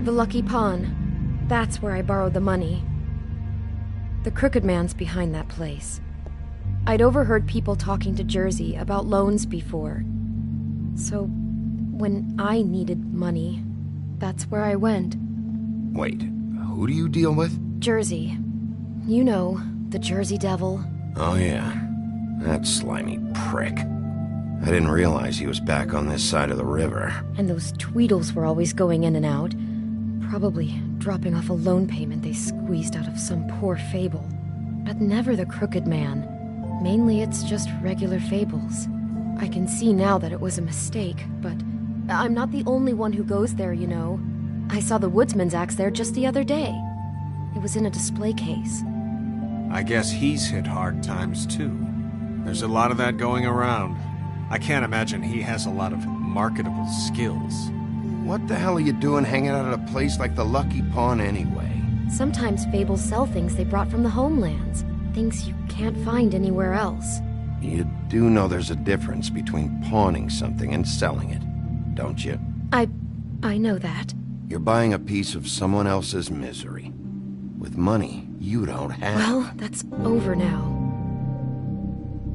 The Lucky Pawn. That's where I borrowed the money. The Crooked Man's behind that place. I'd overheard people talking to Jersey about loans before. So, when I needed money, that's where I went. Wait, who do you deal with? Jersey. You know, the Jersey Devil. Oh yeah, that slimy prick. I didn't realize he was back on this side of the river. And those Tweedles were always going in and out. Probably dropping off a loan payment they squeezed out of some poor fable. But never the Crooked Man. Mainly it's just regular fables. I can see now that it was a mistake, but I'm not the only one who goes there, you know. I saw the woodsman's axe there just the other day. It was in a display case. I guess he's hit hard times too. There's a lot of that going around. I can't imagine he has a lot of marketable skills. What the hell are you doing hanging out at a place like the Lucky Pawn anyway? Sometimes fables sell things they brought from the homelands. Things you can't find anywhere else. You do know there's a difference between pawning something and selling it, don't you? I know that. You're buying a piece of someone else's misery. With money you don't have. Well, that's over now.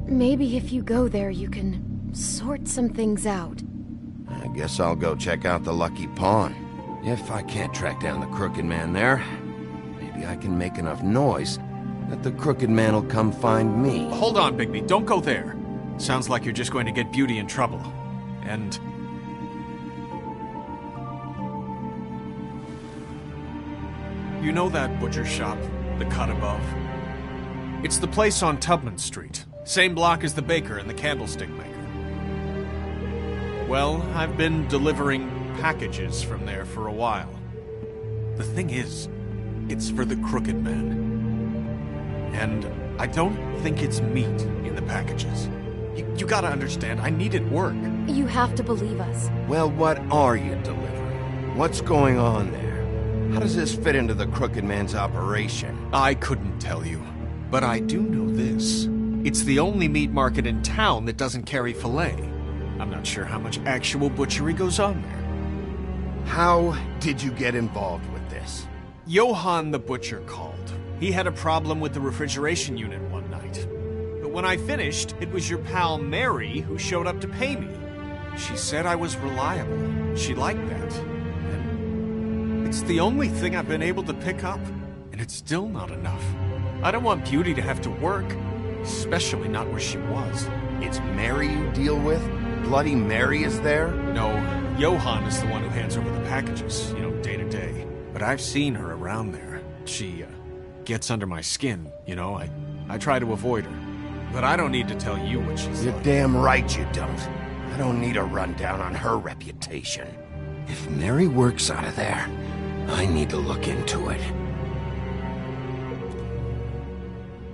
Maybe if you go there, you can sort some things out. I guess I'll go check out the Lucky Pawn. If I can't track down the Crooked Man there, maybe I can make enough noise that the Crooked Man will come find me. Hold on, Bigby, don't go there. Sounds like you're just going to get Beauty in trouble. And... you know that butcher shop, the cut above? It's the place on Tubman Street. Same block as the baker and the candlestick maker. Well, I've been delivering packages from there for a while. The thing is, it's for the Crooked Man. And I don't think it's meat in the packages. You gotta understand, I needed work. You have to believe us. Well, what are you delivering? What's going on there? How does this fit into the Crooked Man's operation? I couldn't tell you, but I do know this. It's the only meat market in town that doesn't carry filet. I'm not sure how much actual butchery goes on there. How did you get involved with this? Johann the butcher called. He had a problem with the refrigeration unit one night. But when I finished, it was your pal Mary who showed up to pay me. She said I was reliable. She liked that. And it's the only thing I've been able to pick up, and it's still not enough. I don't want Beauty to have to work, especially not where she was. It's Mary you deal with? Bloody Mary is there? No, Johann is the one who hands over the packages, you know, day to day. But I've seen her around there. She, gets under my skin, you know, I try to avoid her. But I don't need to tell you what she's You're like. damn right you don't. I don't need a rundown on her reputation. If Mary works out of there, I need to look into it.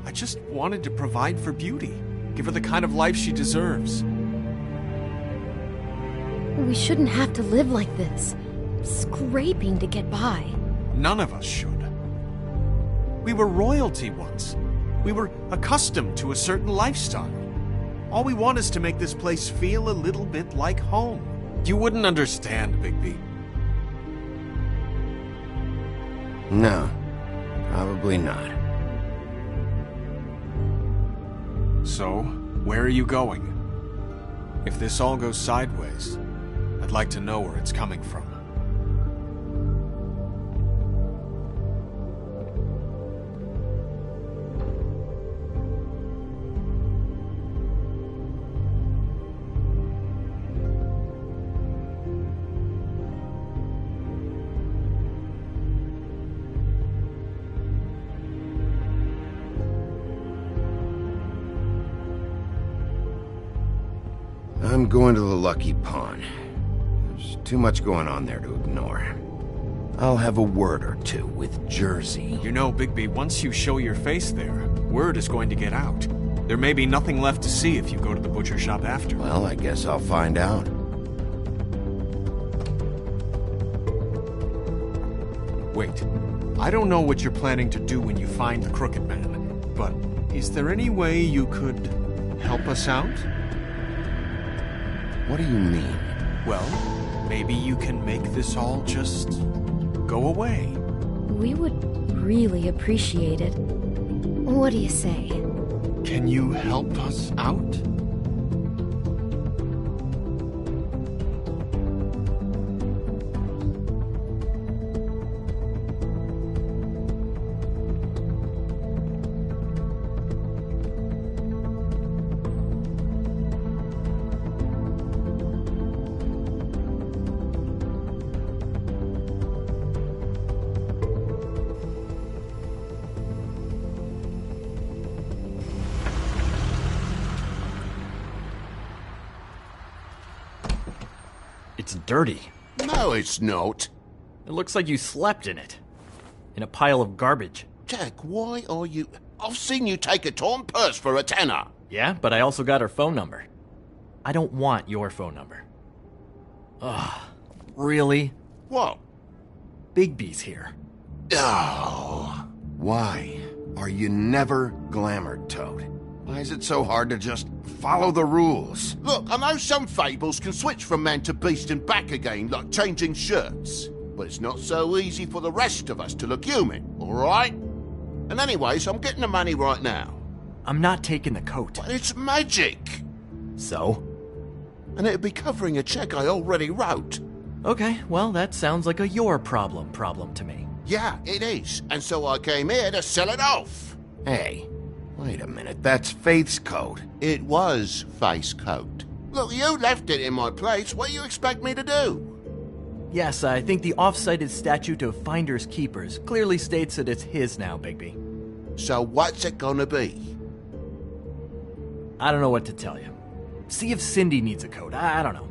I just wanted to provide for Beauty. Give her the kind of life she deserves. We shouldn't have to live like this. Scraping to get by. None of us should. We were royalty once. We were accustomed to a certain lifestyle. All we want is to make this place feel a little bit like home. You wouldn't understand, Bigby. No, probably not. So, where are you going? If this all goes sideways, I'd like to know where it's coming from. I'm going to the Lucky Pawn. There's too much going on there to ignore. I'll have a word or two with Jersey. You know, Bigby, once you show your face there, word is going to get out. There may be nothing left to see if you go to the butcher shop after. Well, I guess I'll find out. Wait, I don't know what you're planning to do when you find the Crooked Man, but is there any way you could help us out? What do you mean? Well, maybe you can make this all just go away. We would really appreciate it. What do you say? Can you help us out? It's dirty. No, it's not. It looks like you slept in it. In a pile of garbage. Jack, why are you... I've seen you take a torn purse for a tenner. Yeah, but I also got her phone number. I don't want your phone number. Ugh, really? What? Bigby's here. Oh. Why are you never glamored, Toad? Why is it so hard to just follow the rules? Look, I know some fables can switch from man to beast and back again like changing shirts. But it's not so easy for the rest of us to look human, alright? And anyways, I'm getting the money right now. I'm not taking the coat. But it's magic! So? And it'd be covering a check I already wrote. Okay, well, that sounds like a your problem to me. Yeah, it is. And so I came here to sell it off. Hey, wait a minute, that's Faith's coat. It was Faith's coat. Look, you left it in my place. What do you expect me to do? Yes, I think the off-cited statute of Finders Keepers clearly states that it's his now, Bigby. So what's it gonna be? I don't know what to tell you. See if Cindy needs a coat. I don't know.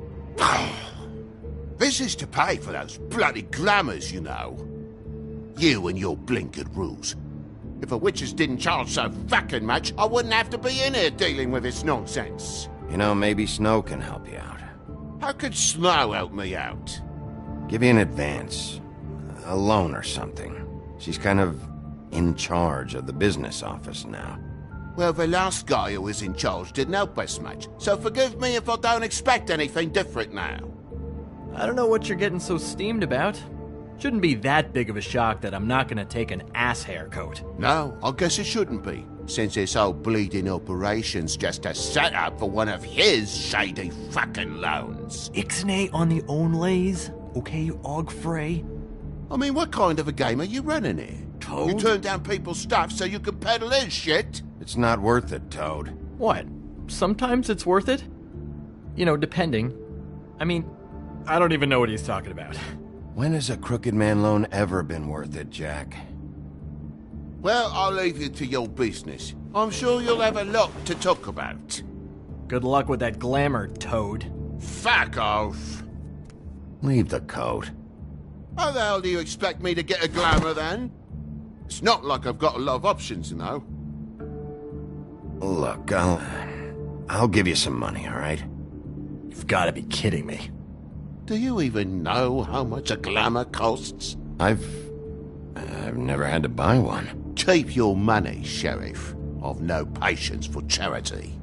This is to pay for those bloody glamours, you know. You and your blinkered rules. If the witches didn't charge so fucking much, I wouldn't have to be in here dealing with this nonsense. You know, maybe Snow can help you out. How could Snow help me out? Give you an advance. A loan or something. She's kind of in charge of the business office now. Well, the last guy who was in charge didn't help us much, so forgive me if I don't expect anything different now. I don't know what you're getting so steamed about. Shouldn't be that big of a shock that I'm not gonna take an ass hair coat. No, I guess it shouldn't be, since this whole bleeding operation's just a setup for one of his shady fucking loans. Ixnay on the own lays, okay, Og Frey? I mean, what kind of a game are you running here? Toad? You turn down people's stuff so you can peddle his shit? It's not worth it, Toad. What? Sometimes it's worth it? You know, depending. I mean, I don't even know what he's talking about. When has a crooked man loan ever been worth it, Jack? Well, I'll leave you to your business. I'm sure you'll have a lot to talk about. Good luck with that glamour, Toad. Fuck off! Leave the coat. How the hell do you expect me to get a glamour then? It's not like I've got a lot of options, you know. Look, I'll give you some money, all right? You've got to be kidding me. Do you even know how much a glamour costs? I've never had to buy one. Keep your money, Sheriff. I've no patience for charity.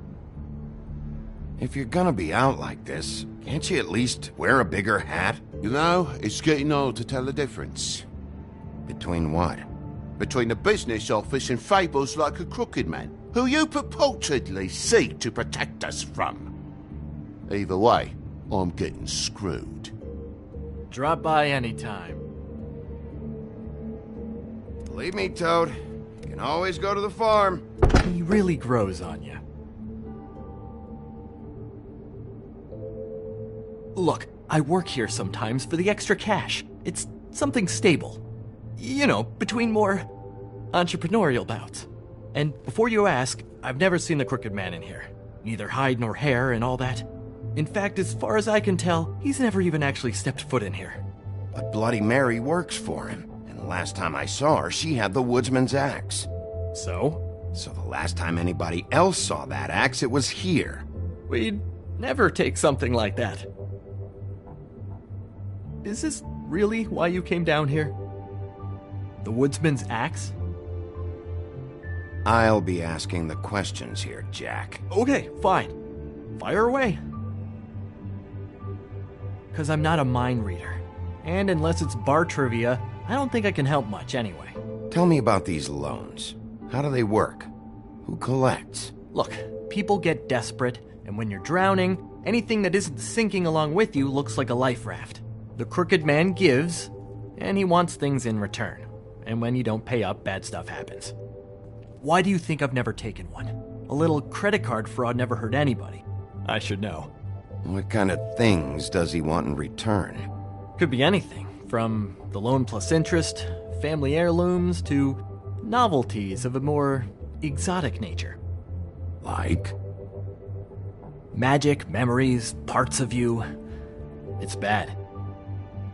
If you're gonna be out like this, can't you at least wear a bigger hat? You know, it's getting old to tell the difference. Between what? Between the business office and fables like a crooked man, who you purportedly seek to protect us from. Either way, I'm getting screwed. Drop by anytime. Believe me, Toad. You can always go to the farm. He really grows on you. Look, I work here sometimes for the extra cash. It's something stable. You know, between more entrepreneurial bouts. And before you ask, I've never seen the crooked man in here. Neither hide nor hair and all that. In fact, as far as I can tell, he's never even actually stepped foot in here. But Bloody Mary works for him. And the last time I saw her, she had the woodsman's axe. So? So the last time anybody else saw that axe, it was here. We'd never take something like that. Is this really why you came down here? The woodsman's axe? I'll be asking the questions here, Jack. Okay, fine. Fire away. Because I'm not a mind reader. And unless it's bar trivia, I don't think I can help much anyway. Tell me about these loans. How do they work? Who collects? Look, people get desperate, and when you're drowning, anything that isn't sinking along with you looks like a life raft. The crooked man gives, and he wants things in return. And when you don't pay up, bad stuff happens. Why do you think I've never taken one? A little credit card fraud never hurt anybody. I should know. What kind of things does he want in return? Could be anything, from the loan plus interest, family heirlooms, to novelties of a more exotic nature. Like? Magic, memories, parts of you. It's bad.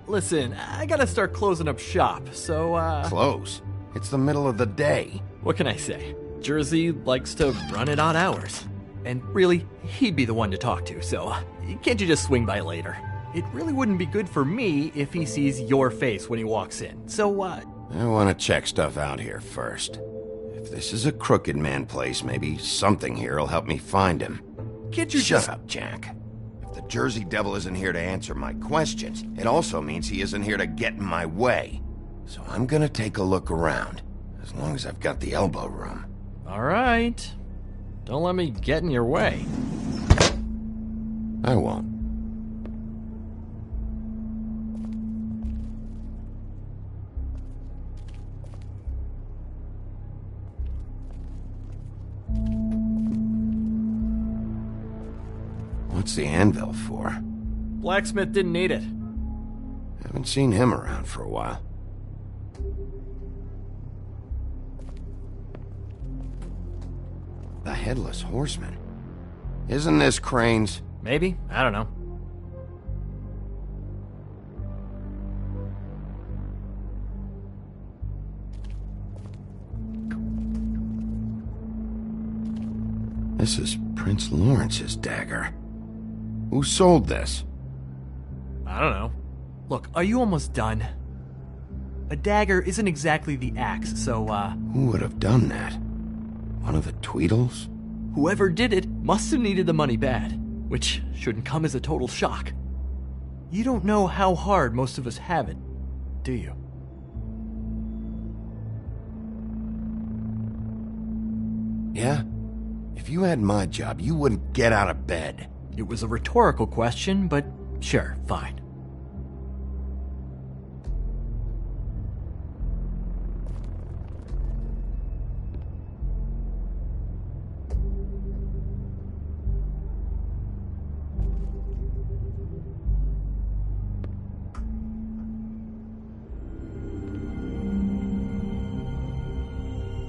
Listen, I gotta start closing up shop, so, Close? It's the middle of the day. What can I say? Jersey likes to run at odd hours. And really, he'd be the one to talk to, so can't you just swing by later? It really wouldn't be good for me if he sees your face when he walks in, so, I want to check stuff out here first. If this is a crooked man place, maybe something here will help me find him. can't you Shut just... up, Jack. If the Jersey Devil isn't here to answer my questions, it also means he isn't here to get in my way. So I'm gonna take a look around, as long as I've got the elbow room. All right. Don't let me get in your way. I won't. What's the anvil for? Blacksmith didn't need it. Haven't seen him around for a while. The Headless Horseman. Isn't this Crane's? Maybe? I don't know. This is Prince Lawrence's dagger. Who sold this? I don't know. Look, are you almost done? A dagger isn't exactly the axe, so, Who would have done that? One of the Tweedles? whoever did it must have needed the money bad, which shouldn't come as a total shock. You don't know how hard most of us have it, do you? Yeah? If you had my job, you wouldn't get out of bed. It was a rhetorical question, but sure, fine.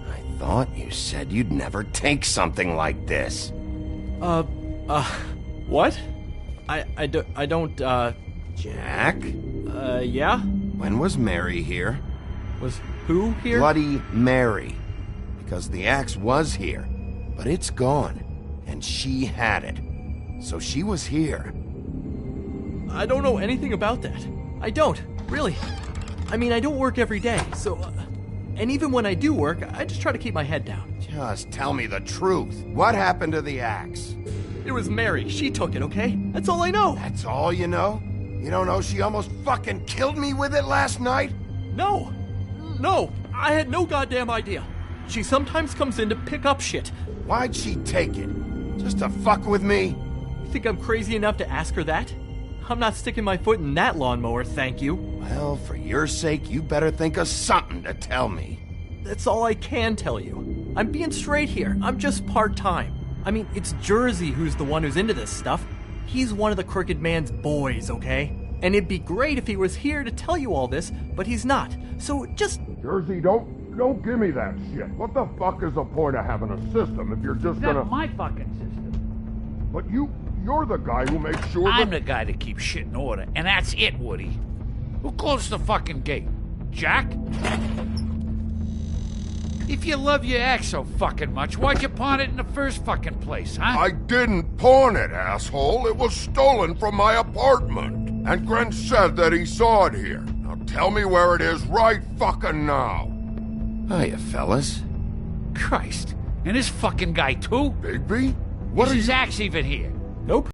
I thought you said you'd never take something like this. What? I don't, Jack? yeah? When was Mary here? Was who here? Bloody Mary. Because the axe was here, but it's gone. And she had it. So she was here. I don't know anything about that. I don't, really. I mean, I don't work every day, so... and even when I do work, I just try to keep my head down. Just tell me the truth. What happened to the axe? It was Mary. She took it, okay? That's all I know. That's all you know? You don't know she almost fucking killed me with it last night? No. No. I had no goddamn idea. She sometimes comes in to pick up shit. Why'd she take it? Just to fuck with me? You think I'm crazy enough to ask her that? I'm not sticking my foot in that lawnmower, thank you. Well, for your sake, you better think of something to tell me. That's all I can tell you. I'm being straight here. I'm just part-time. I mean, it's Jersey who's the one who's into this stuff. He's one of the crooked man's boys, okay? And it'd be great if he was here to tell you all this, but he's not. So just... Jersey, don't give me that shit. What the fuck is the point of having a system if you're just gonna... That's my fucking system. But you're the guy who makes sure I'm that... the guy that keeps shit in order, and that's it, Woody. Who closed the fucking gate? Jack? If you love your axe so fucking much, why'd you pawn it in the first fucking place, huh? I didn't pawn it, asshole. It was stolen from my apartment. And Grant said that he saw it here. Now tell me where it is right fucking now. Hiya, fellas. Christ. And this fucking guy, too? Bigby? What Is are his you... axe even here? Nope.